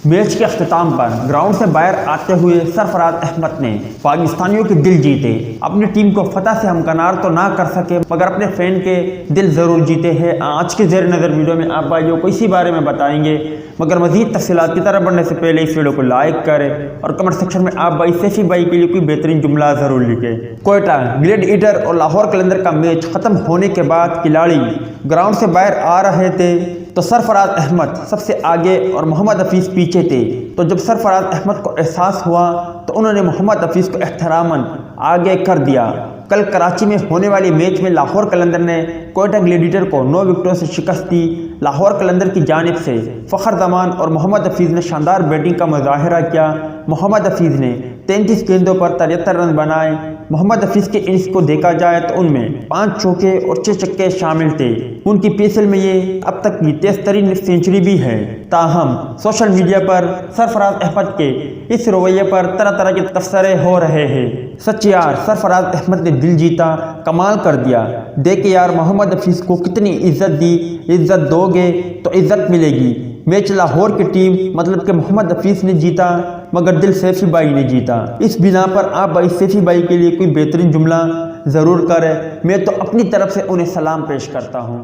Match کے اختتام پر ground سے باہر آتے ہوئے سرفراز احمد نے پاکستانیوں کے دل جیتے۔ اپنی ٹیم کو فتح سے ہمکنار تو نہ کر سکے مگر اپنے فین کے دل ضرور جیتے ہیں۔ آج کے زیر نظر ویڈیو میں آپ بھائیوں کو اسی بارے میں بتائیں گے، مگر مزید تفصیلات کی طرف بڑھنے سے پہلے اس ویڈیو کو لائک کریں اور کمنٹ سیکشن میں آپ بھائی سیفی بھائی کے لیے کوئی بہترین جملہ ضرور لکھیں۔ کوئٹہ گلیڈ ایٹر اور لاہور قلندر کا میچ ختم ہونے کے بعد کھلاڑی گراؤنڈ سے باہر آ رہے تھے تو سرفراز احمد سب سے آگے اور محمد حفیظ پیچھے تھے۔ تو جب سرفراز احمد کو احساس ہوا تو انہوں نے محمد حفیظ کو احتراماً آگے کر دیا۔ کل کراچی میں ہونے والی میچ میں لاہور قلندر نے کوئٹہ گلیڈیٹر کو 9 وکٹوں سے شکست دی۔ لاہور قلندر کی جانب سے فخر زمان اور محمد حفیظ نے شاندار بیٹنگ کا مظاہرہ کیا۔ محمد حفیظ نے 33 گیندوں پر 73 رن بنائے۔ محمد حفیظ کے اننگز کو دیکھا جائے تو ان میں 5 چوکے اور 6 چھکے شامل تھے۔ ان کی PSL میں یہ اب تک کی تیز ترین سینچری بھی ہے۔ تاہم سوشل میڈیا پر سرفراز احمد کے اس رویے پر طرح طرح کے تبصرے ہو رہے ہیں۔ سچ یار، سرفراز احمد نے دل جیتا، کمال کر دیا۔ دیکھ یار محمد حفیظ کو کتنی عزت دی، عزت دو گے تو عزت ملے گی۔ میچ لاہور کی ٹیم مطلب کہ محمد حفیظ نے جیتا مگر دل سیفی بھائی نے جیتا۔ اس بنا پر آپ بھائی سیفی بھائی کے لیے کوئی بہترین جملہ ضرور کریں۔ میں تو اپنی طرف سے انہیں سلام پیش کرتا ہوں۔